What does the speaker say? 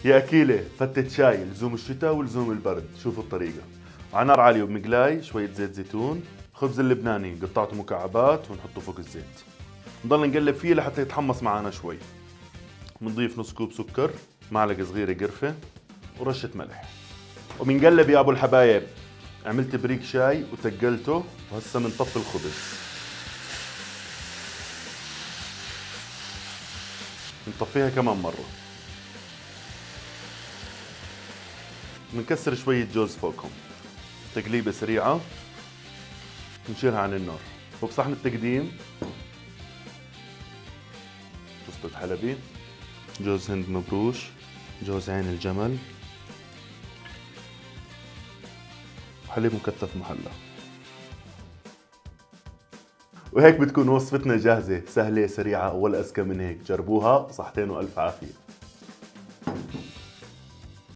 يا أكيلة فتة شاي لزوم الشتاء ولزوم البرد. شوفوا الطريقة: على نار عالية وبمقلاي شوية زيت زيتون، خبز اللبناني قطعته مكعبات ونحطه فوق الزيت، نضل نقلب فيه لحتى يتحمص معنا شوي. بنضيف نص كوب سكر، معلقة صغيرة قرفة، ورشة ملح، وبنقلب يا أبو الحبايب. عملت بريك شاي وتقلته، وهسا بنطفي الخبز، بنطفيها كمان مرة، بنكسر شوية جوز فوقهم، تقليبة سريعة، بنشيلها عن النار. وبصحن التقديم توستة حلبي، جوز هند مبروش، جوز عين الجمل، وحليب مكثف محلى. وهيك بتكون وصفتنا جاهزة، سهلة سريعة ولا أذكى من هيك. جربوها، صحتين وألف عافية.